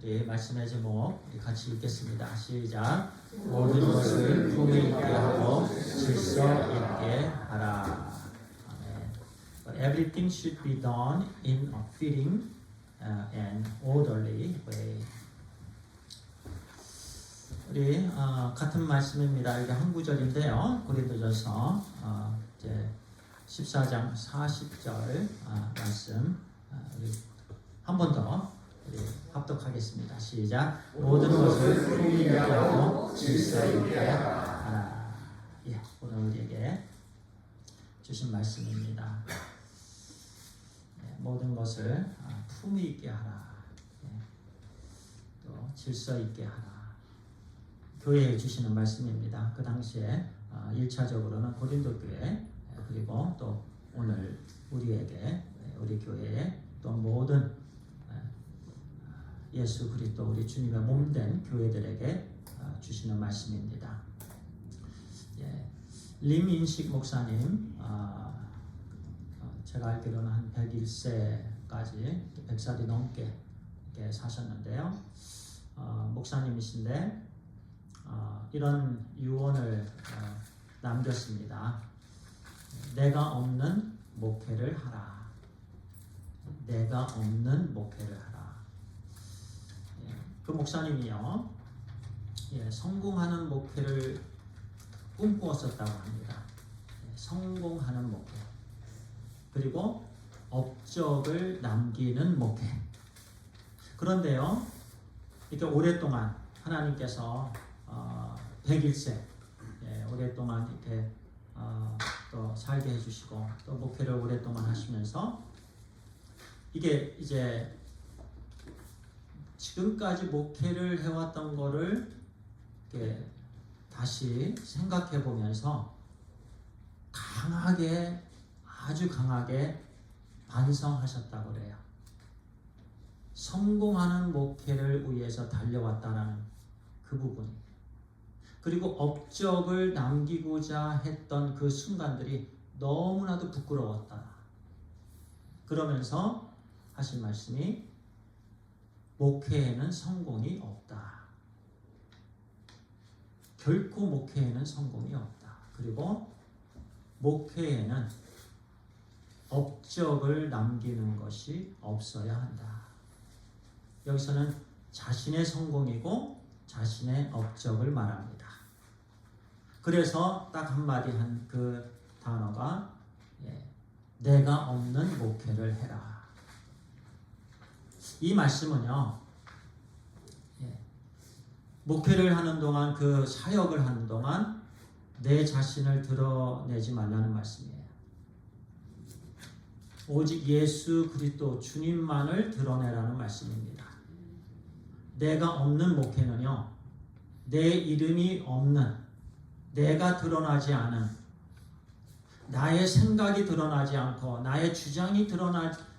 우리 말씀의 제목 우리 같이 읽겠습니다. 시작. 모든 것을 품위 있게 하고 질서 있게 하라. 아멘. But everything should be done in a fitting and orderly way. 우리 같은 말씀입니다. 이게 한 구절인데요. 고린도전서 이제 14장 40절 말씀 우리 한 번 더 우리 합독하겠습니다. 시작. 모든 것을 품위 있게 하고 질서 있게 하라. 예, 오늘 우리에게 주신 말씀입니다. 예, 모든 것을 품위 있게 하라. 예, 또 질서 있게 하라. 교회에 주시는 말씀입니다. 그 당시에 1차적으로는 고린도 교회 그리고 또 오늘 우리에게 우리 교회에 또 모든 예수 그리스도 우리 주님의 몸된 교회들에게 주시는 말씀입니다. 예, 림인식 목사님 제가 알기로는 한 101세까지 100살이 넘게 사셨는데요. 목사님이신데 이런 유언을 남겼습니다. 내가 없는 목회를 하라. 내가 없는 목회를 하라. 그 목사님이요, 성공하는 목회를 꿈꾸었었다고 합니다. 성공하는 목회, 그리고 업적을 남기는 목회. 그런데요, 이렇게 오랫동안 하나님께서 101세 오랫동안 이렇게 또 살게 해주시고 또 목회를 오랫동안 하시면서 이게 이제 지금까지 목회를 해왔던 거를 이렇게 다시 생각해 보면서 강하게, 아주 강하게 반성하셨다고 그래요. 성공하는 목회를 위해서 달려왔다는 그 부분이, 그리고 업적을 남기고자 했던 그 순간들이 너무나도 부끄러웠다. 그러면서 하신 말씀이 목회에는 성공이 없다. 결코 목회에는 성공이 없다. 그리고 목회에는 업적을 남기는 것이 없어야 한다. 여기서는 자신의 성공이고 자신의 업적을 말합니다. 그래서 딱 한마디 한 그 단어가 내가 없는 목회를 해라. 이 말씀은요, 목회를 하는 동안, 그 사역을 하는 동안 내 자신을 드러내지 말라는 말씀이에요. 오직 예수 그리스도 주님만을 드러내라는 말씀입니다. 내가 없는 목회는요, 내 이름이 없는, 내가 드러나지 않은, 나의 생각이 드러나지 않고 나의 주장이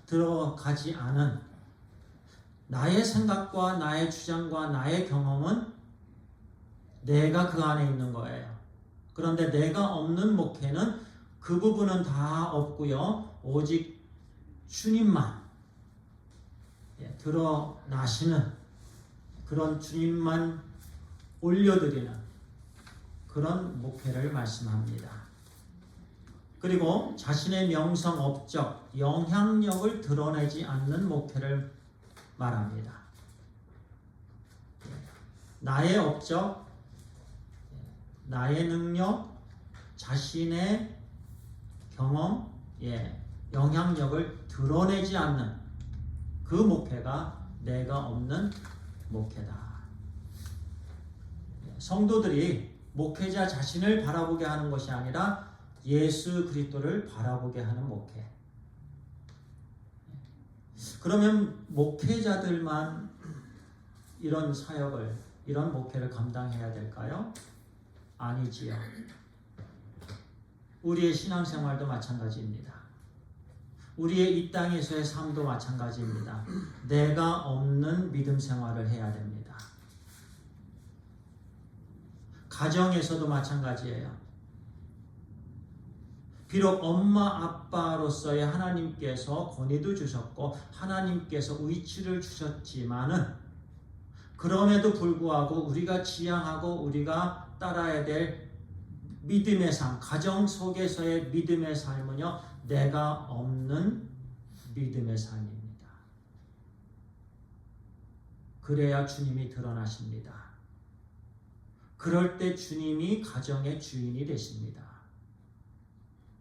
들어가지 않은, 나의 생각과 나의 주장과 나의 경험은 내가 그 안에 있는 거예요. 그런데 내가 없는 목회는 그 부분은 다 없고요, 오직 주님만 드러나시는, 그런 주님만 올려드리는 그런 목회를 말씀합니다. 그리고 자신의 명성, 업적, 영향력을 드러내지 않는 목회를 말합니다. 나의 업적, 나의 능력, 자신의 경험, 영향력을 드러내지 않는 그 목회가 내가 없는 목회다. 성도들이 목회자 자신을 바라보게 하는 것이 아니라 예수 그리스도를 바라보게 하는 목회. 그러면 목회자들만 이런 사역을, 이런 목회를 감당해야 될까요? 아니지요. 우리의 신앙생활도 마찬가지입니다. 우리의 이 땅에서의 삶도 마찬가지입니다. 내가 없는 믿음 생활을 해야 됩니다. 가정에서도 마찬가지예요. 비록 엄마 아빠로서의 하나님께서 권위도 주셨고 하나님께서 위치를 주셨지만은 그럼에도 불구하고 우리가 지향하고 우리가 따라야 될 믿음의 삶, 가정 속에서의 믿음의 삶은요, 내가 없는 믿음의 삶입니다. 그래야 주님이 드러나십니다. 그럴 때 주님이 가정의 주인이 되십니다.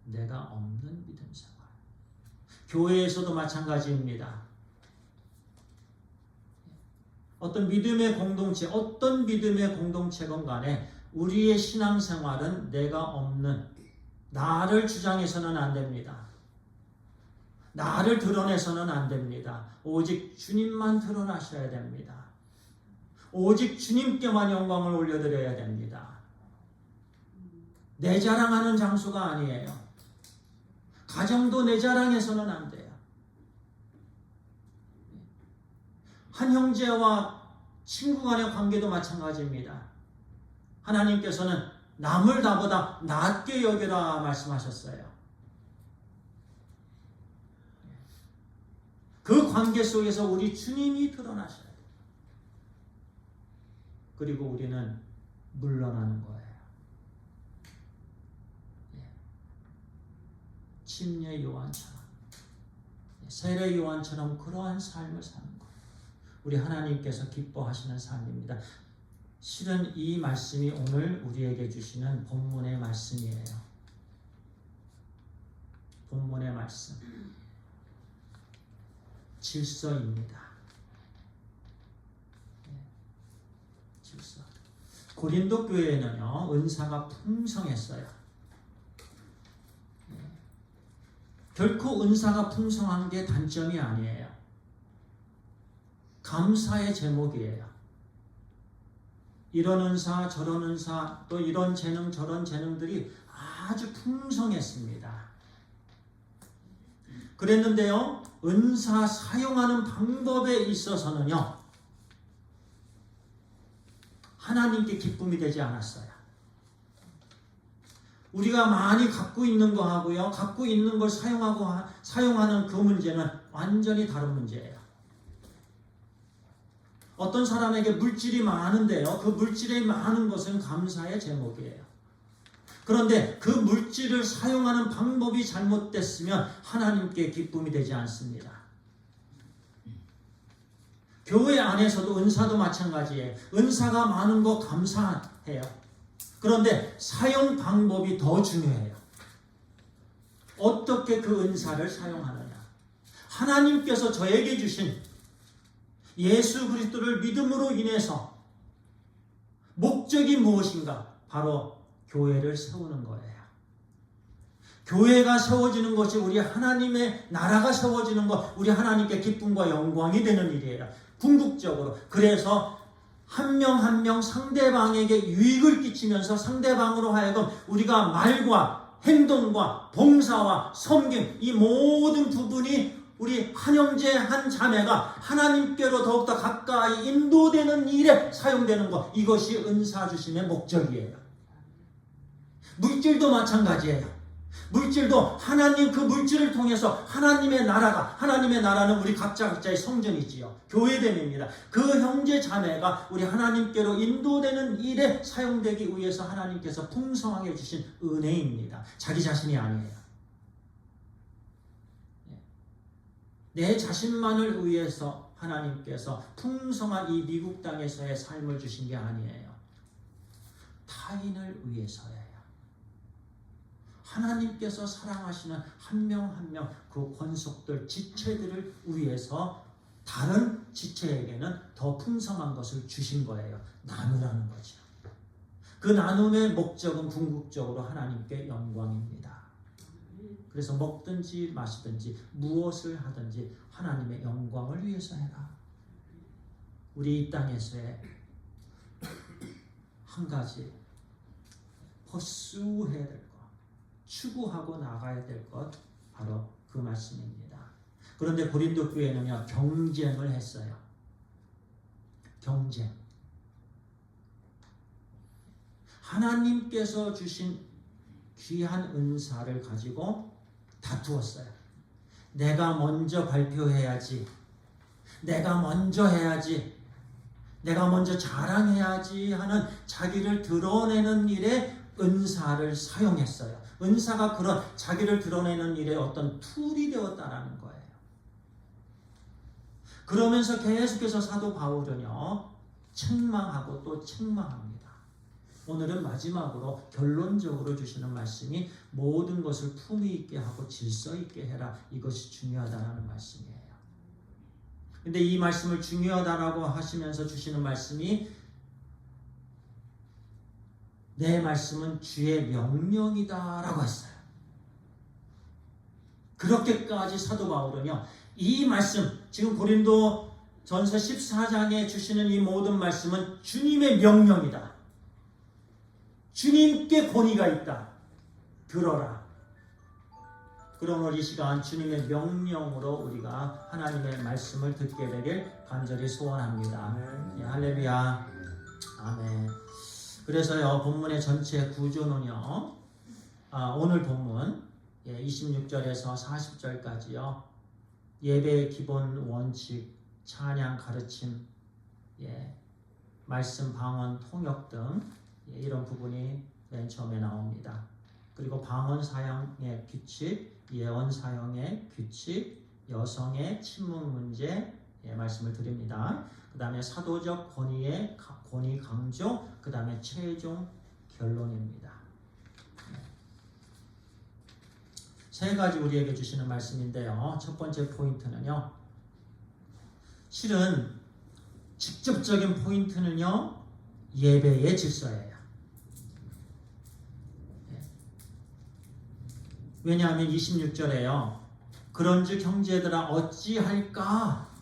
내가 없는 믿음 생활. 교회에서도 마찬가지입니다. 어떤 믿음의 공동체, 어떤 믿음의 공동체건 간에 우리의 신앙생활은 내가 없는, 나를 주장해서는 안 됩니다. 나를 드러내서는 안 됩니다. 오직 주님만 드러나셔야 됩니다. 오직 주님께만 영광을 올려드려야 됩니다. 내 자랑하는 장소가 아니에요. 가정도 내 자랑해서는 안 돼요. 한 형제와 친구 간의 관계도 마찬가지입니다. 하나님께서는 남을 나보다 낫게 여기라 말씀하셨어요. 그 관계 속에서 우리 주님이 드러나셔야 돼요. 그리고 우리는 물러나는 거예요. 침례 요한처럼, 세례 요한처럼 그러한 삶을 사는 거예요. 우리 하나님께서 기뻐하시는 삶입니다. 실은 이 말씀이 오늘 우리에게 주시는 본문의 말씀이에요. 본문의 말씀. 질서입니다. 질서. 고린도 교회에는요, 은사가 풍성했어요. 결코 은사가 풍성한 게 단점이 아니에요. 감사의 제목이에요. 이런 은사, 저런 은사, 또 이런 재능, 저런 재능들이 아주 풍성했습니다. 그랬는데요, 은사 사용하는 방법에 있어서는요, 하나님께 기쁨이 되지 않았어요. 우리가 많이 갖고 있는 거 하고요, 갖고 있는 걸 사용하는 그 문제는 완전히 다른 문제예요. 어떤 사람에게 물질이 많은데요, 그 물질이 많은 것은 감사의 제목이에요. 그런데 그 물질을 사용하는 방법이 잘못됐으면 하나님께 기쁨이 되지 않습니다. 교회 안에서도 은사도 마찬가지예요. 은사가 많은 거 감사해요. 그런데 사용 방법이 더 중요해요. 어떻게 그 은사를 사용하느냐. 하나님께서 저에게 주신 예수 그리스도를 믿음으로 인해서 목적이 무엇인가? 바로 교회를 세우는 거예요. 교회가 세워지는 것이 우리 하나님의 나라가 세워지는 것, 우리 하나님께 기쁨과 영광이 되는 일이에요. 궁극적으로. 그래서 한 명 한 명 상대방에게 유익을 끼치면서 상대방으로 하여금 우리가 말과 행동과 봉사와 섬김, 이 모든 부분이 우리 한 형제 한 자매가 하나님께로 더욱더 가까이 인도되는 일에 사용되는 것, 이것이 은사 주심의 목적이에요. 물질도 마찬가지예요. 물질도 하나님, 그 물질을 통해서 하나님의 나라는 우리 각자의 성전이지요. 교회됨입니다. 그 형제 자매가 우리 하나님께로 인도되는 일에 사용되기 위해서 하나님께서 풍성하게 주신 은혜입니다. 자기 자신이 아니에요. 내 자신만을 위해서 하나님께서 풍성한 이 미국 땅에서의 삶을 주신 게 아니에요. 타인을 위해서예요. 하나님께서 사랑하시는 한 명 한 명 그 권속들, 지체들을 위해서 다른 지체에게는 더 풍성한 것을 주신 거예요. 나누라는 거죠. 그 나눔의 목적은 궁극적으로 하나님께 영광입니다. 그래서 먹든지 마시든지 무엇을 하든지 하나님의 영광을 위해서 해라. 우리 이 땅에서의 한 가지 퍼스해야 될 것, 추구하고 나가야 될 것, 바로 그 말씀입니다. 그런데 고린도 교회는요, 경쟁을 했어요. 경쟁. 하나님께서 주신 귀한 은사를 가지고 다투었어요. 내가 먼저 발표해야지. 내가 먼저 해야지. 내가 먼저 자랑해야지 하는 자기를 드러내는 일에 은사를 사용했어요. 은사가 그런 자기를 드러내는 일에 어떤 툴이 되었다라는 거예요. 그러면서 계속해서 사도 바울은요, 책망하고 또 책망합니다. 오늘은 마지막으로 결론적으로 주시는 말씀이 모든 것을 품위 있게 하고 질서 있게 해라. 이것이 중요하다는 말씀이에요. 근데 이 말씀을 중요하다라고 하시면서 주시는 말씀이 내 말씀은 주의 명령이다라고 했어요. 그렇게까지 사도 바울은요, 이 말씀, 지금 고린도 전서 14장에 주시는 이 모든 말씀은 주님의 명령이다. 주님께 권위가 있다. 들어라. 그러므로 이 시간 주님의 명령으로 우리가 하나님의 말씀을 듣게 되길 간절히 소원합니다. 예, 할렐루야. 아멘. 그래서요, 본문의 전체 구조는요, 오늘 본문 26절에서 40절까지요, 예배의 기본 원칙, 찬양 가르침, 말씀 방언 통역 등 이런 부분이 맨 처음에 나옵니다. 그리고 방언 사용의 규칙, 예언 사용의 규칙, 여성의 침묵 문제 말씀을 드립니다. 그 다음에 사도적 권위 강조, 그 다음에 최종 결론입니다. 세 가지 우리에게 주시는 말씀인데요. 첫 번째 포인트는요, 실은 직접적인 포인트는요, 예배의 질서예요. 왜냐하면 26절에요. 그런즉 형제들아 어찌할까?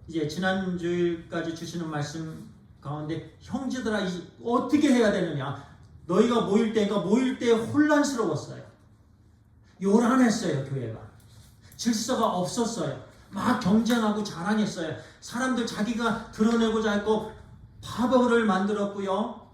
이제 지난 주일까지 주시는 말씀 가운데 형제들아 어떻게 해야 되느냐? 너희가 모일 때 혼란스러웠어요. 요란했어요. 교회가. 질서가 없었어요. 막 경쟁하고 자랑했어요. 사람들 자기가 드러내고자 했고 파벌을 만들었고요.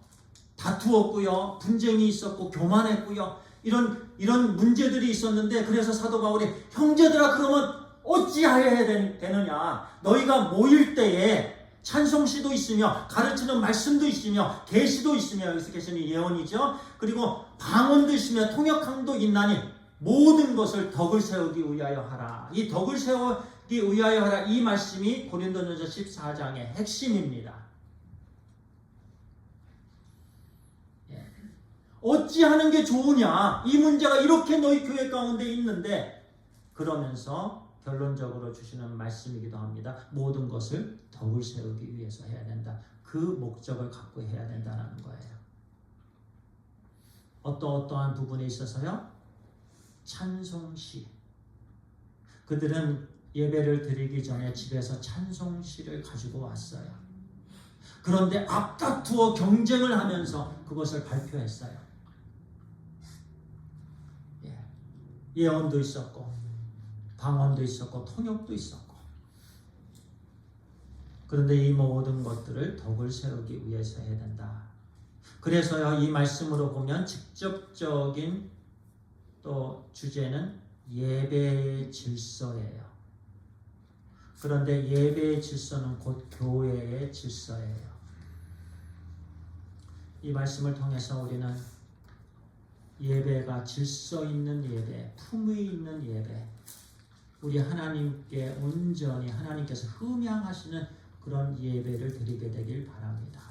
다투었고요. 분쟁이 있었고 교만했고요. 이런 문제들이 있었는데, 그래서 사도 바울이 형제들아 그러면 어찌하여야 되느냐? 너희가 모일 때에 찬송시도 있으며 가르치는 말씀도 있으며 계시도 있으며, 여기서 계시는 예언이죠. 그리고 방언도 있으며 통역함도 있나니 모든 것을 덕을 세우기 위하여 하라. 이 덕을 세우기 위하여 하라, 이 말씀이 고린도전서 14장의 핵심입니다. 어찌하는 게 좋으냐? 이 문제가 이렇게 너희 교회 가운데 있는데, 그러면서 결론적으로 주시는 말씀이기도 합니다. 모든 것을 덕을 세우기 위해서 해야 된다. 그 목적을 갖고 해야 된다는 거예요. 어떠한 부분에 있어서요? 찬송시. 그들은 예배를 드리기 전에 집에서 찬송시를 가지고 왔어요. 그런데 앞다투어 경쟁을 하면서 그것을 발표했어요. 예언도 있었고 방언도 있었고 통역도 있었고, 그런데 이 모든 것들을 덕을 세우기 위해서 해야 된다. 그래서요, 이 말씀으로 보면 직접적인 또 주제는 예배의 질서예요. 그런데 예배의 질서는 곧 교회의 질서예요. 이 말씀을 통해서 우리는 예배가 질서 있는 예배, 품위 있는 예배, 우리 하나님께 온전히 하나님께서 흠양하시는 그런 예배를 드리게 되길 바랍니다.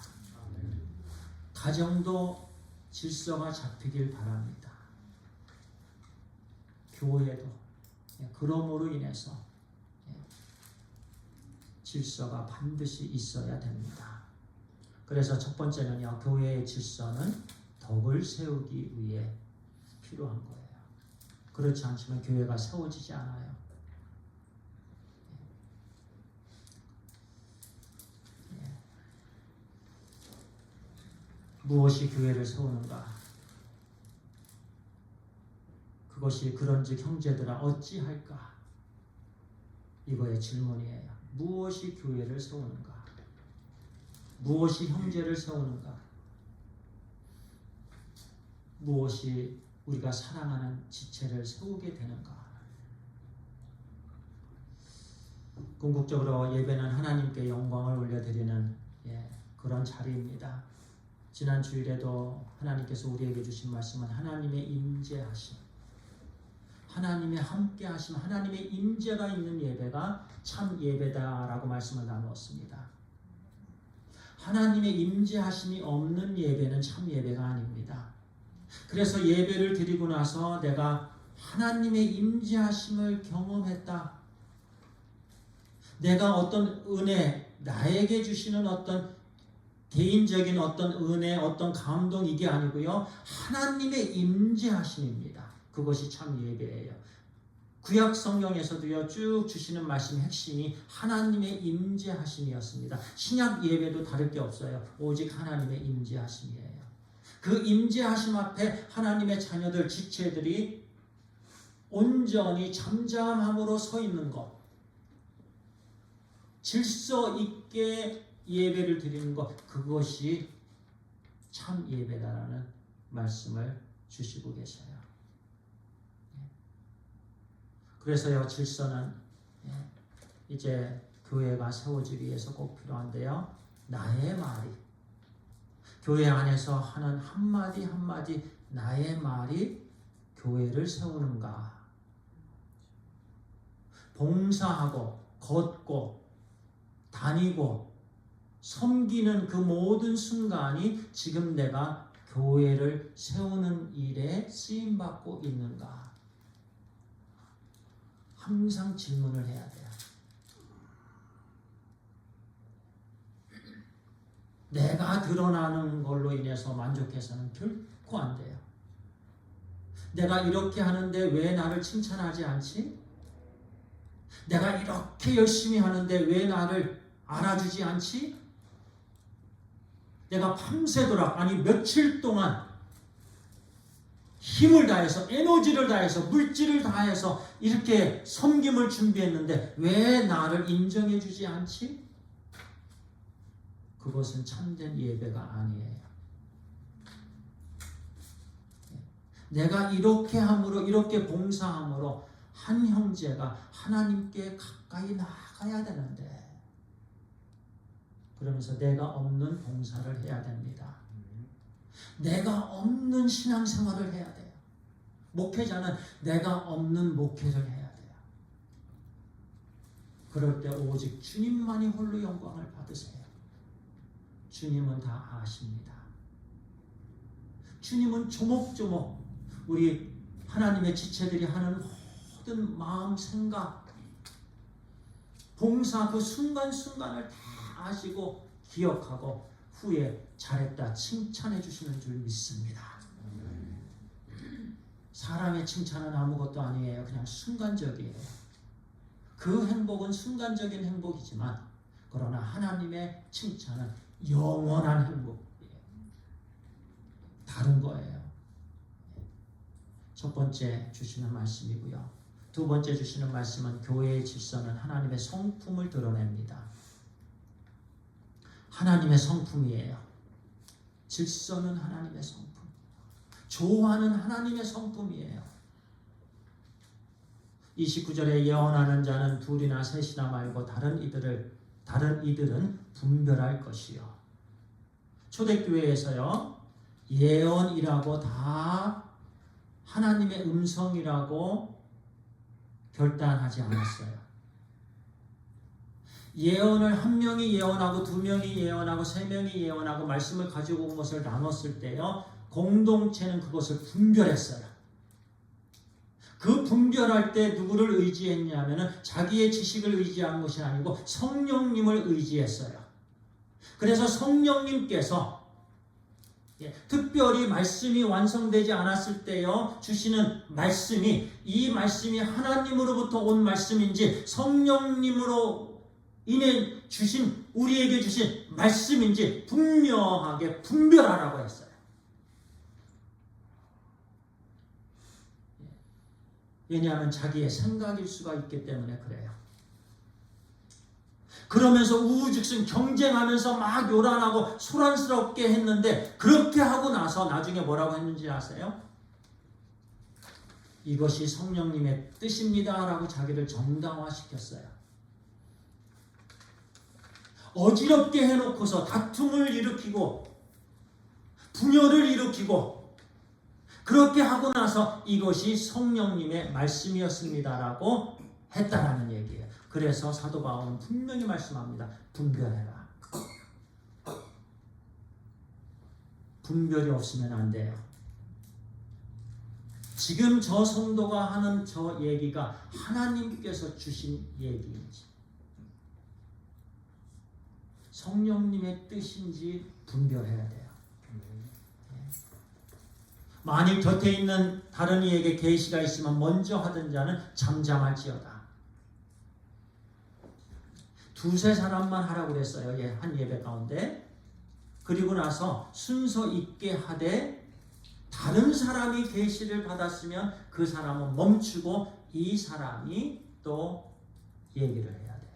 가정도 질서가 잡히길 바랍니다. 교회도 그러므로 인해서 질서가 반드시 있어야 됩니다. 그래서 첫 번째는요, 교회의 질서는 덕을 세우기 위해 필요한 거예요. 그렇지 않으면 교회가 세워지지 않아요. 무엇이 교회를 세우는가? 그것이 그런즉 형제들아 어찌할까? 이거의 질문이에요. 무엇이 교회를 세우는가? 무엇이 형제를 세우는가? 무엇이 우리가 사랑하는 지체를 세우게 되는가? 궁극적으로 예배는 하나님께 영광을 올려드리는 그런 자리입니다. 지난 주일에도 하나님께서 우리에게 주신 말씀은 하나님의 임재하심, 하나님의 함께하심, 하나님의 임재가 있는 예배가 참 예배다라고 말씀을 나누었습니다. 하나님의 임재하심이 없는 예배는 참 예배가 아닙니다. 그래서 예배를 드리고 나서 내가 하나님의 임재하심을 경험했다. 내가 어떤 은혜, 나에게 주시는 어떤 개인적인 어떤 은혜, 어떤 감동 이게 아니고요. 하나님의 임재하심입니다. 그것이 참 예배예요. 구약 성경에서도요. 쭉 주시는 말씀의 핵심이 하나님의 임재하심이었습니다. 신약 예배도 다를 게 없어요. 오직 하나님의 임재하심이에요. 그 임재하심 앞에 하나님의 자녀들, 지체들이 온전히 잠잠함으로 서 있는 것, 질서 있게 예배를 드리는 것, 그것이 참 예배다라는 말씀을 주시고 계셔요. 그래서요, 질서는 이제 교회가 세워지기 위해서 꼭 필요한데요. 나의 말이, 교회 안에서 하는 한마디 한마디 나의 말이 교회를 세우는가? 봉사하고 걷고 다니고 섬기는 그 모든 순간이 지금 내가 교회를 세우는 일에 쓰임받고 있는가? 항상 질문을 해야 돼요. 내가 드러나는 걸로 인해서 만족해서는 결코 안 돼요. 내가 이렇게 하는데 왜 나를 칭찬하지 않지? 내가 이렇게 열심히 하는데 왜 나를 알아주지 않지? 내가 밤새도록, 아니 며칠 동안 힘을 다해서, 에너지를 다해서, 물질을 다해서 이렇게 섬김을 준비했는데 왜 나를 인정해 주지 않지? 그것은 참된 예배가 아니에요. 내가 이렇게 함으로, 이렇게 봉사함으로 한 형제가 하나님께 가까이 나아가야 되는데, 그러면서 내가 없는 봉사를 해야 됩니다. 내가 없는 신앙생활을 해야 돼요. 목회자는 내가 없는 목회를 해야 돼요. 그럴 때 오직 주님만이 홀로 영광을 받으세요. 주님은 다 아십니다. 주님은 조목조목 우리 하나님의 지체들이 하는 모든 마음, 생각, 봉사 그 순간순간을 다 아시고 기억하고 후에 잘했다 칭찬해 주시는 줄 믿습니다. 사람의 칭찬은 아무것도 아니에요. 그냥 순간적이에요. 그 행복은 순간적인 행복이지만 그러나 하나님의 칭찬은 영원한 행복이에요. 다른 거예요. 첫 번째 주시는 말씀이고요. 두 번째 주시는 말씀은 교회의 질서는 하나님의 성품을 드러냅니다. 하나님의 성품이에요. 질서는 하나님의 성품. 조화는 하나님의 성품이에요. 29절에 예언하는 자는 둘이나 셋이나 말고 다른 이들은 분별할 것이요. 초대교회에서요, 예언이라고 다 하나님의 음성이라고 결단하지 않았어요. 예언을 한 명이 예언하고 두 명이 예언하고 세 명이 예언하고 말씀을 가지고 온 것을 나눴을 때요, 공동체는 그것을 분별했어요. 그 분별할 때 누구를 의지했냐면은 자기의 지식을 의지한 것이 아니고 성령님을 의지했어요. 그래서 성령님께서 특별히 말씀이 완성되지 않았을 때요 주시는 말씀이, 이 말씀이 하나님으로부터 온 말씀인지 성령님으로 인해 주신, 우리에게 주신 말씀인지 분명하게 분별하라고 했어요. 왜냐하면 자기의 생각일 수가 있기 때문에 그래요. 그러면서 우후죽순 경쟁하면서 막 요란하고 소란스럽게 했는데, 그렇게 하고 나서 나중에 뭐라고 했는지 아세요? 이것이 성령님의 뜻입니다 라고 자기를 정당화시켰어요. 어지럽게 해놓고서 다툼을 일으키고 분열을 일으키고 그렇게 하고 나서 이것이 성령님의 말씀이었습니다라고 했다라는 얘기예요. 그래서 사도 바울은 분명히 말씀합니다. 분별해라. 분별이 없으면 안 돼요. 지금 저 성도가 하는 저 얘기가 하나님께서 주신 얘기인지 성령님의 뜻인지 분별해야 돼요. 만일 곁에 있는 다른 이에게 계시가 있으면 먼저 하던 자는 잠잠할지어다. 두세 사람만 하라고 그랬어요. 한 예배 가운데. 그리고 나서 순서 있게 하되 다른 사람이 계시를 받았으면 그 사람은 멈추고 이 사람이 또 얘기를 해야 돼요.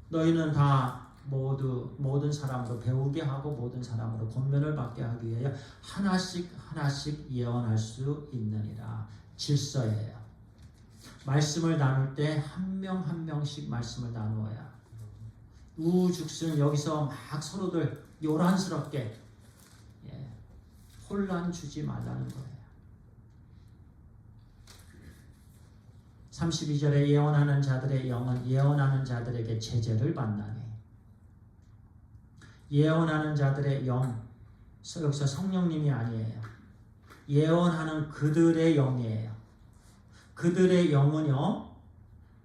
너희는 다 모든 사람으로 배우게 하고 모든 사람으로 권면을 받게 하기 위하여 하나씩 예언할 수 있느니라. 질서예요. 말씀을 나눌 때 한 명 한 명씩 말씀을 나누어야 우죽순 여기서 막 서로들 요란스럽게 혼란 주지 말라는 거예요. 32절에 예언하는 자들의 영은 예언하는 자들에게 제재를 받나니 예언하는 자들의 영 여기서 성령님이 아니에요. 예언하는 그들의 영이에요. 그들의 영은요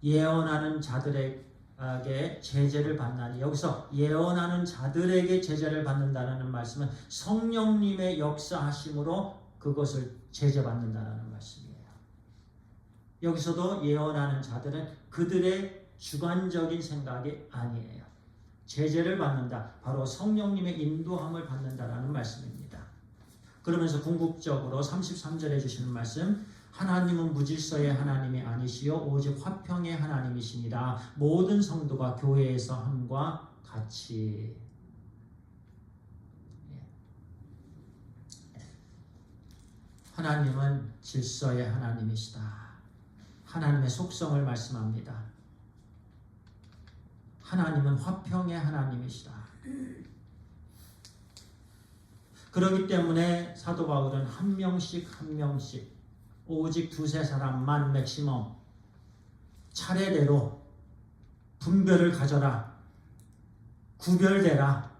예언하는 자들에게 제재를 받나니 여기서 예언하는 자들에게 제재를 받는다는 말씀은 성령님의 역사하심으로 그것을 제재받는다는 말씀이에요. 여기서도 예언하는 자들은 그들의 주관적인 생각이 아니에요. 제재를 받는다. 바로 성령님의 인도함을 받는다라는 말씀입니다. 그러면서 궁극적으로 33절에 주시는 말씀 하나님은 무질서의 하나님이 아니시요 오직 화평의 하나님이시니라. 모든 성도가 교회에서 함과 같이. 하나님은 질서의 하나님이시다. 하나님의 속성을 말씀합니다. 하나님은 화평의 하나님이시다. 그렇기 때문에 사도 바울은 한 명씩 오직 두세 사람만 맥시멈 차례대로 분별을 가져라. 구별되라.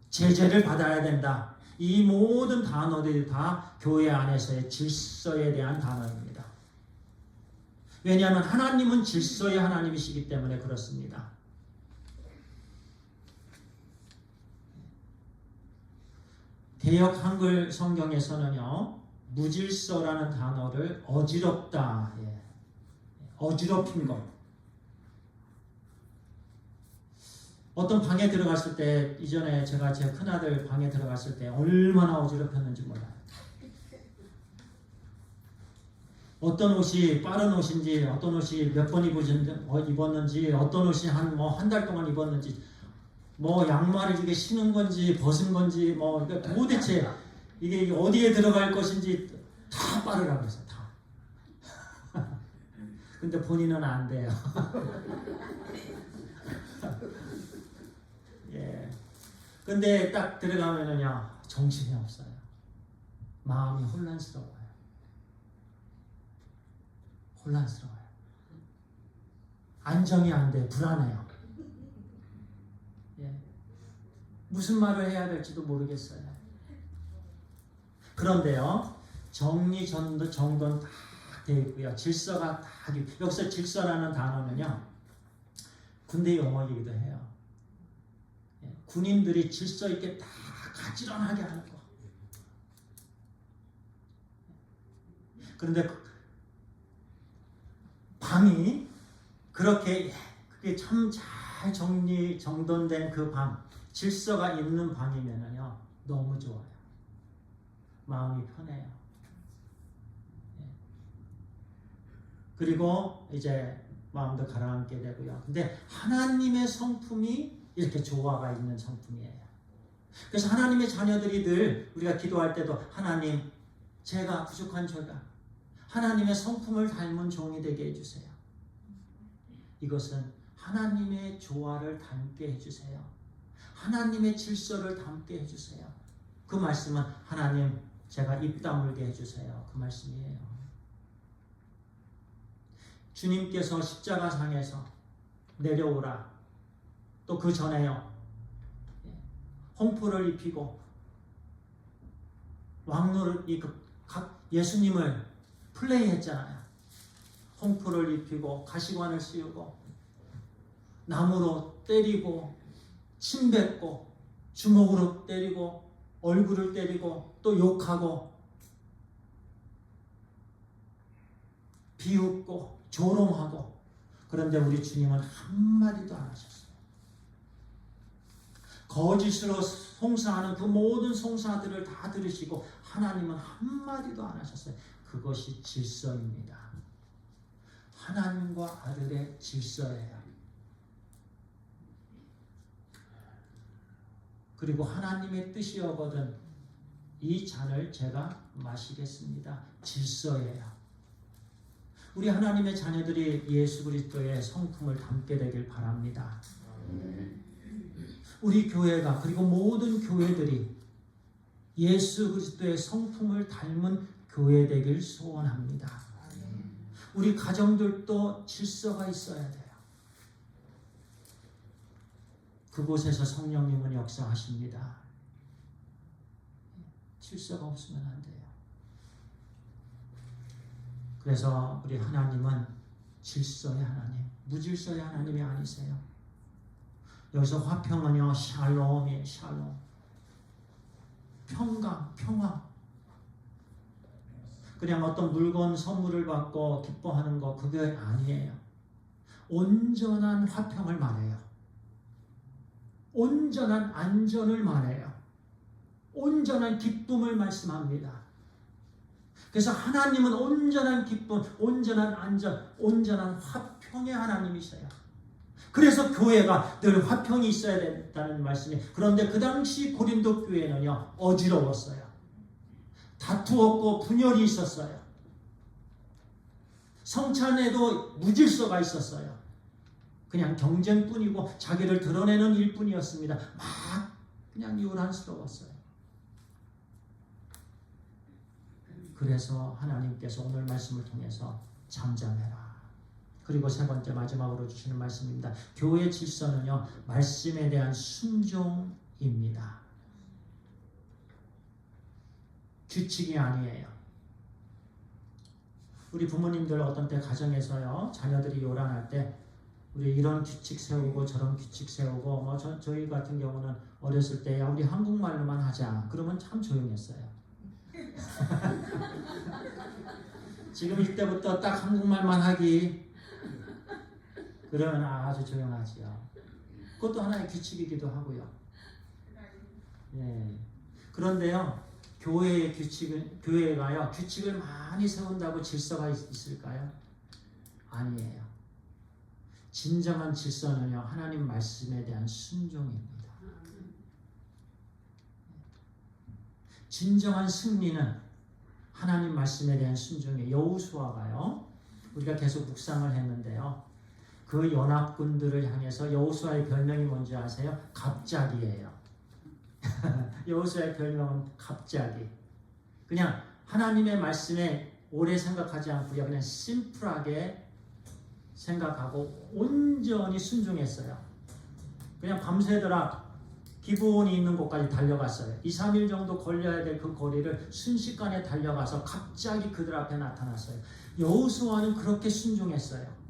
제재를 받아야 된다. 이 모든 단어들이 다 교회 안에서의 질서에 대한 단어입니다. 왜냐하면 하나님은 질서의 하나님이시기 때문에 그렇습니다. 개역 한글 성경에서는요 무질서라는 단어를 어지럽다, 어지럽힌 것. 어떤 방에 들어갔을 때 이전에 제가 제 큰아들 방에 들어갔을 때 얼마나 어지럽혔는지 몰라요. 어떤 옷이 빠른 옷인지 어떤 옷이 몇 번 입었는지 어떤 옷이 한 달 동안 입었는지 양말을 이게 신은 건지 벗은 건지 그러니까 도대체 이게 어디에 들어갈 것인지 다 빠르라고 해서 다. 근데 본인은 안 돼요. 근데 딱 들어가면은요 정신이 없어요. 마음이 혼란스러워요. 안정이 안 돼. 불안해요. 무슨 말을 해야 될지도 모르겠어요. 그런데요, 정돈은 다 되어 있고요. 질서가 다 여기서 질서라는 단어는요, 군대 용어이기도 해요. 군인들이 질서 있게 다 가지런하게 하는 거. 그런데 방이 그렇게 그게 참 잘 정돈된 그 방, 질서가 있는 방이면은요 너무 좋아요. 마음이 편해요. 그리고 이제 마음도 가라앉게 되고요. 근데 하나님의 성품이 이렇게 조화가 있는 성품이에요. 그래서 하나님의 자녀들이 늘 우리가 기도할 때도 하나님, 제가 부족한 저가 하나님의 성품을 닮은 종이 되게 해주세요. 이것은 하나님의 조화를 담게 해주세요. 하나님의 질서를 담게 해주세요. 그 말씀은 하나님 제가 입 다물게 해주세요. 그 말씀이에요. 주님께서 십자가상에서 내려오라. 또 그 전에요. 홍포를 입히고 왕노를 예수님을 플레이했잖아요. 홍포를 입히고 가시관을 씌우고 나무로 때리고 침 뱉고 주먹으로 때리고 얼굴을 때리고 또 욕하고 비웃고 조롱하고 그런데 우리 주님은 한마디도 안 하셨어요. 거짓으로 송사하는 그 모든 송사들을 다 들으시고 하나님은 한마디도 안 하셨어요. 그것이 질서입니다. 하나님과 아들의 질서예요. 그리고 하나님의 뜻이었거든 이 잔을 제가 마시겠습니다. 질서예요. 우리 하나님의 자녀들이 예수 그리스도의 성품을 담게 되길 바랍니다. 우리 교회가 그리고 모든 교회들이 예수 그리스도의 성품을 닮은 교회 되길 소원합니다. 우리 가정들도 질서가 있어야 돼요. 그곳에서 성령님은 역사하십니다. 질서가 없으면 안 돼요. 그래서 우리 하나님은 질서의 하나님, 무질서의 하나님이 아니세요. 여기서 화평은요, 샬롬이에요, 샬롬. 평강, 평화. 그냥 어떤 물건, 선물을 받고 기뻐하는 거, 그게 아니에요. 온전한 화평을 말해요. 온전한 안전을 말해요. 온전한 기쁨을 말씀합니다. 그래서 하나님은 온전한 기쁨, 온전한 안전, 온전한 화평의 하나님이세요. 그래서 교회가 늘 화평이 있어야 된다는 말씀이. 그런데 그 당시 고린도 교회는요, 어지러웠어요. 다투었고 분열이 있었어요. 성찬에도 무질서가 있었어요. 그냥 경쟁뿐이고 자기를 드러내는 일뿐이었습니다. 막 그냥 요란스러웠어요. 그래서 하나님께서 오늘 말씀을 통해서 잠잠해라. 그리고 세 번째 마지막으로 주시는 말씀입니다. 교회 질서는요, 말씀에 대한 순종입니다. 규칙이 아니에요. 우리 부모님들 어떤 때 가정에서요, 자녀들이 요란할 때 우리 이런 규칙 세우고 저런 규칙 세우고 저희 같은 경우는 어렸을 때 야, 우리 한국말로만 하자. 그러면 참 조용했어요. 지금 이때부터 딱 한국말만 하기. 그러면 아주 조용하지요. 그것도 하나의 규칙이기도 하고요. 예. 그런데요, 교회의 규칙은, 교회가요, 규칙을 많이 세운다고 질서가 있을까요? 아니에요. 진정한 질서는요, 하나님 말씀에 대한 순종입니다. 진정한 승리는 하나님 말씀에 대한 순종이에요. 여호수아가요, 우리가 계속 묵상을 했는데요, 그 연합군들을 향해서 여호수아의 별명이 뭔지 아세요? 갑자기예요. 여호수아의 별명은 갑자기. 그냥 하나님의 말씀에 오래 생각하지 않고요, 그냥 심플하게 생각하고 온전히 순종했어요. 그냥 밤새더라 기브온이 있는 곳까지 달려갔어요. 2, 3일 정도 걸려야 될 그 거리를 순식간에 달려가서 갑자기 그들 앞에 나타났어요. 여호수아는 그렇게 순종했어요.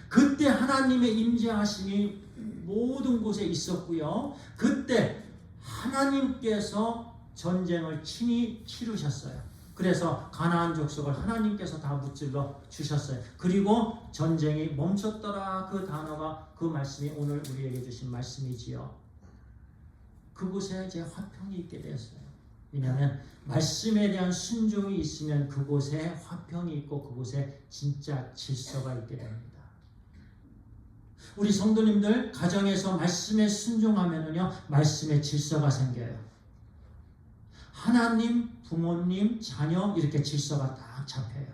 그때 하나님의 임재하심이 모든 곳에 있었고요. 그때 하나님께서 전쟁을 친히 치르셨어요. 그래서 가나안 족속을 하나님께서 다 무찔러 주셨어요. 그리고 전쟁이 멈췄더라. 그 단어가, 그 말씀이 오늘 우리에게 주신 말씀이지요. 그곳에 이제 화평이 있게 되었어요. 왜냐하면 말씀에 대한 순종이 있으면 그곳에 화평이 있고 그곳에 진짜 질서가 있게 됩니다. 우리 성도님들 가정에서 말씀에 순종하면은요, 말씀에 질서가 생겨요. 하나님, 부모님, 자녀 이렇게 질서가 딱 잡혀요.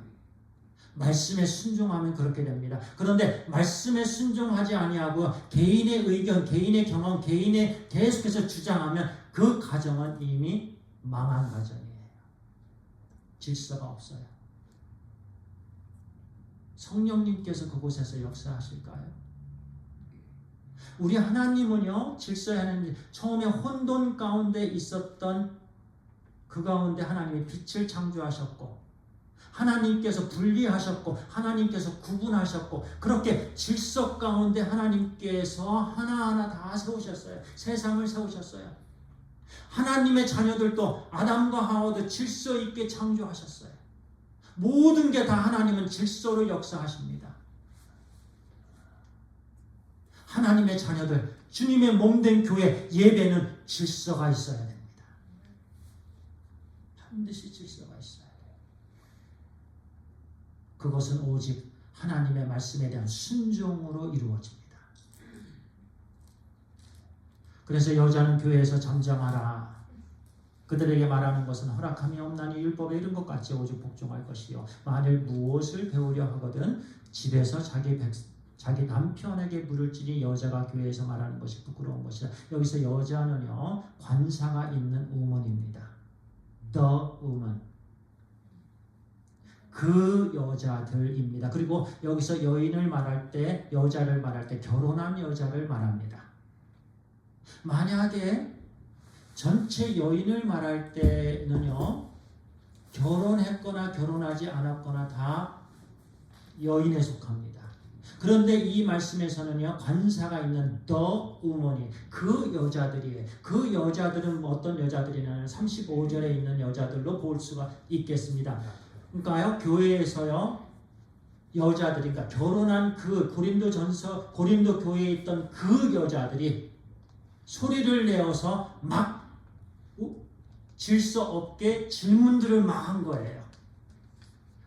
말씀에 순종하면 그렇게 됩니다. 그런데 말씀에 순종하지 아니하고 개인의 의견, 개인의 경험, 개인의 계속해서 주장하면 그 가정은 이미 망한 가정이에요. 질서가 없어요. 성령님께서 그곳에서 역사하실까요? 우리 하나님은요, 질서의 하나님, 처음에 혼돈 가운데 있었던 그 가운데 하나님이 빛을 창조하셨고, 하나님께서 분리하셨고, 하나님께서 구분하셨고, 그렇게 질서 가운데 하나님께서 하나하나 다 세우셨어요. 세상을 세우셨어요. 하나님의 자녀들도 아담과 하와도 질서 있게 창조하셨어요. 모든 게 다 하나님은 질서로 역사하십니다. 하나님의 자녀들, 주님의 몸된 교회 예배는 질서가 있어야 됩니다. 반드시 질서가 있어야 돼요. 그것은 오직 하나님의 말씀에 대한 순종으로 이루어집니다. 그래서 여자는 교회에서 잠잠하라. 그들에게 말하는 것은 허락함이 없나니 율법에 이른 것 같이 오직 복종할 것이요. 만일 무엇을 배우려 하거든 집에서 자기 남편에게 물을지니 여자가 교회에서 말하는 것이 부끄러운 것이다. 여기서 여자는요, 관사가 있는 우먼입니다. The woman. 그 여자들입니다. 그리고 여기서 여인을 말할 때, 여자를 말할 때 결혼한 여자를 말합니다. 만약에 전체 여인을 말할 때는요, 결혼했거나 결혼하지 않았거나 다 여인에 속합니다. 그런데 이 말씀에서는요, 관사가 있는 the woman이 그 여자들이에요. 그 여자들은 어떤 여자들이냐면 35절에 있는 여자들로 볼 수가 있겠습니다. 그러니까요, 교회에서요, 여자들이, 그러니까 결혼한 그 고린도 교회에 있던 그 여자들이 소리를 내어서 막 질서 없게 질문들을 막 한 거예요.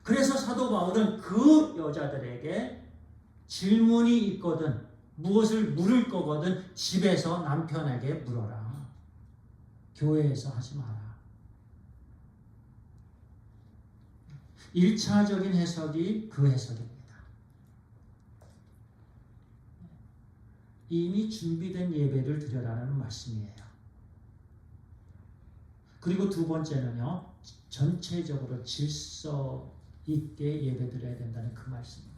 그래서 사도 바울은 그 여자들에게 질문이 있거든, 무엇을 물을 거거든 집에서 남편에게 물어라. 교회에서 하지 마라. 1차적인 해석이 그 해석입니다. 이미 준비된 예배를 드려라는 말씀이에요. 그리고 두 번째는요, 전체적으로 질서 있게 예배 드려야 된다는 그 말씀입니다.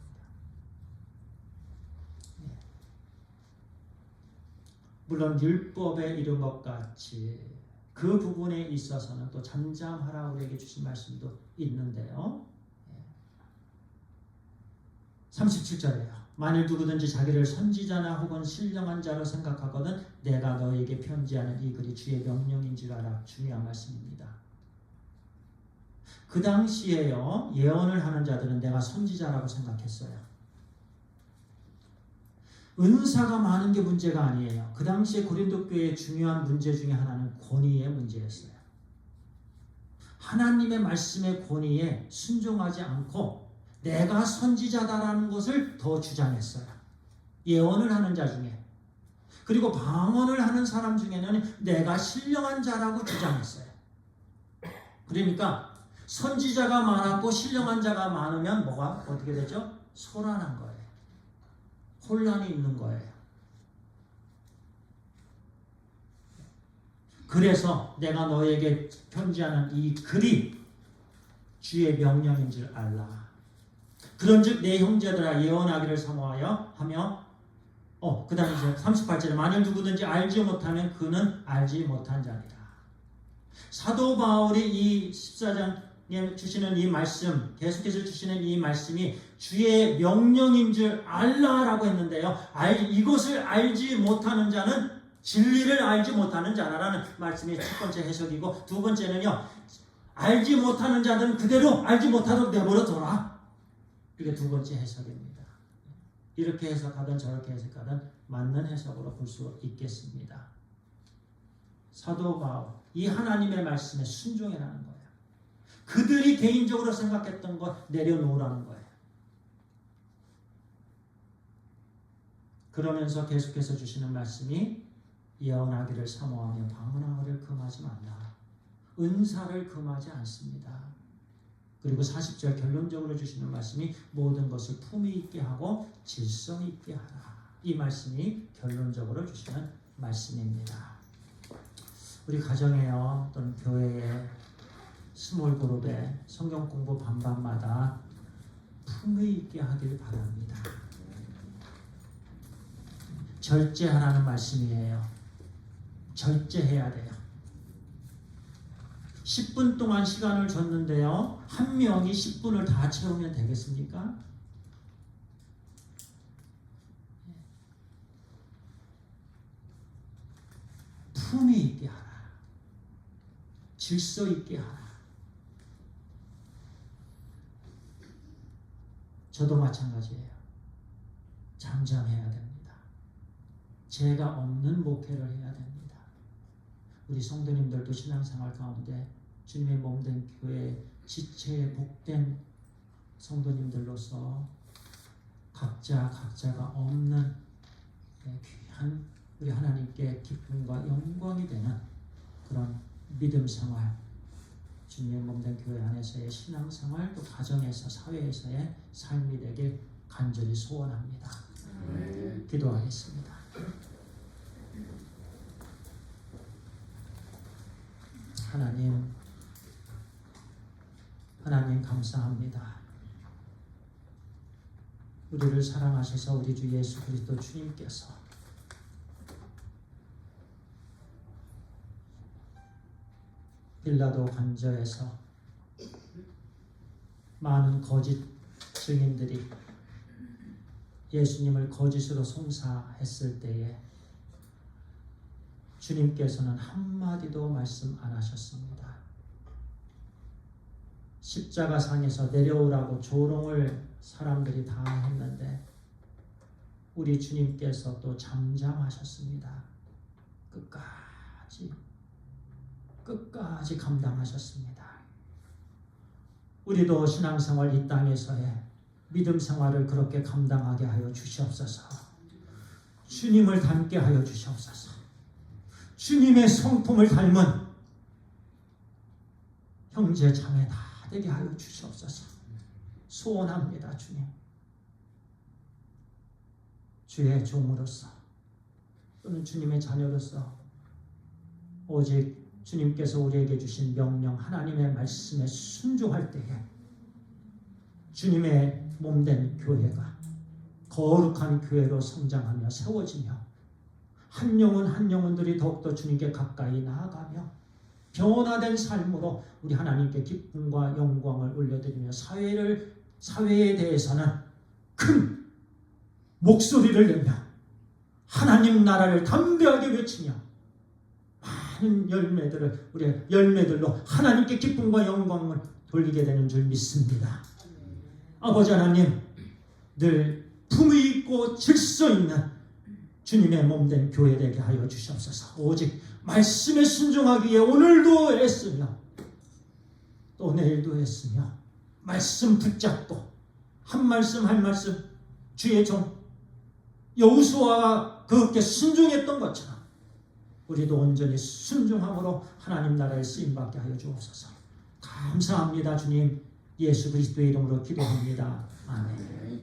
물론 율법에 이른 것 같이 그 부분에 있어서는 또 잠잠하라 우리에게 주신 말씀도 있는데요. 37절에요. 만일 누구든지 자기를 선지자나 혹은 신령한 자로 생각하거든 내가 너에게 편지하는 이 글이 주의 명령인 줄 알아. 중요한 말씀입니다. 그 당시에요, 예언을 하는 자들은 내가 선지자라고 생각했어요. 은사가 많은 게 문제가 아니에요. 그 당시에 고린도 교회의 중요한 문제 중에 하나는 권위의 문제였어요. 하나님의 말씀의 권위에 순종하지 않고 내가 선지자다라는 것을 더 주장했어요. 예언을 하는 자 중에. 그리고 방언을 하는 사람 중에는 내가 신령한 자라고 주장했어요. 그러니까 선지자가 많았고 신령한 자가 많으면 뭐가 어떻게 되죠? 소란한 거예요. 혼란이 있는 거예요. 그래서 내가 너에게 편지하는 이 글이 주의 명령인 줄 알라. 그런즉 내 형제들아 예언하기를 사모하여 하며 그 다음에 이제 38절에 만일 누구든지 알지 못하면 그는 알지 못한 자니라. 사도 바울이 이 14장에 주시는 이 말씀, 계속해서 주시는 이 말씀이 주의 명령인 줄 알라라고 했는데요. 이것을 알지 못하는 자는 진리를 알지 못하는 자라는 말씀이 첫 번째 해석이고, 두 번째는요, 알지 못하는 자들은 그대로 알지 못하도록 내버려둬라. 이게 두 번째 해석입니다. 이렇게 해석하든 저렇게 해석하든 맞는 해석으로 볼 수 있겠습니다. 사도 바울, 이 하나님의 말씀에 순종해라는 거예요. 그들이 개인적으로 생각했던 것 내려놓으라는 거예요. 그러면서 계속해서 주시는 말씀이 예언하기를 사모하며 방언하기를 금하지 말라. 은사를 금하지 않습니다. 그리고 40절 결론적으로 주시는 말씀이 모든 것을 품위 있게 하고 질서 있게 하라. 이 말씀이 결론적으로 주시는 말씀입니다. 우리 가정에요 또는 교회에 스몰 그룹에 성경 공부 반반마다 품위 있게 하길 바랍니다. 절제하라는 말씀이에요. 절제해야 돼요. 10분 동안 시간을 줬는데요. 한 명이 10분을 다 채우면 되겠습니까? 품위 있게 하라. 질서 있게 하라. 저도 마찬가지예요. 잠잠해야 됩니다. 죄가 없는 목회를 해야 됩니다. 우리 성도님들도 신앙생활 가운데 주님의 몸된 교회 지체에 복된 성도님들로서 각자가 없는 귀한 우리 하나님께 기쁨과 영광이 되는 그런 믿음 생활, 주님의 몸된 교회 안에서의 신앙생활, 또 가정에서 사회에서의 삶이 되길 간절히 소원합니다. 기도하겠습니다. 하나님 감사합니다. 우리를 사랑하셔서 우리 주 예수 그리스도 주님께서 빌라도 관저에서 많은 거짓 증인들이 예수님을 거짓으로 송사했을 때에 주님께서는 한마디도 말씀 안 하셨습니다. 십자가상에서 내려오라고 조롱을 사람들이 다 했는데 우리 주님께서 또 잠잠하셨습니다. 끝까지 감당하셨습니다. 우리도 신앙생활 이 땅에서의 믿음 생활을 그렇게 감당하게 하여 주시옵소서. 주님을 닮게 하여 주시옵소서. 주님의 성품을 닮은 형제 자매 다 되게 하여 주시옵소서. 소원합니다. 주님, 주의 종으로서 또는 주님의 자녀로서 오직 주님께서 우리에게 주신 명령 하나님의 말씀에 순종할 때에 주님의 몸된 교회가 거룩한 교회로 성장하며 세워지며 한 영혼들이 더욱더 주님께 가까이 나아가며 변화된 삶으로 우리 하나님께 기쁨과 영광을 올려드리며 사회에 대해서는 큰 목소리를 내며 하나님 나라를 담대하게 외치며 많은 우리의 열매들로 하나님께 기쁨과 영광을 돌리게 되는 줄 믿습니다. 아버지 하나님, 늘 품위 있고 질서 있는 주님의 몸된 교회 되게 하여 주시옵소서. 오직 말씀에 순종하기 위해 오늘도 애쓰며 또 내일도 애쓰며 말씀 붙잡고 한 말씀 한 말씀 주의 종 여호수아가 그렇게 순종했던 것처럼 우리도 온전히 순종함으로 하나님 나라에 쓰임받게 하여 주옵소서. 감사합니다. 주님, 예수 그리스도의 이름으로 기도합니다. 아멘.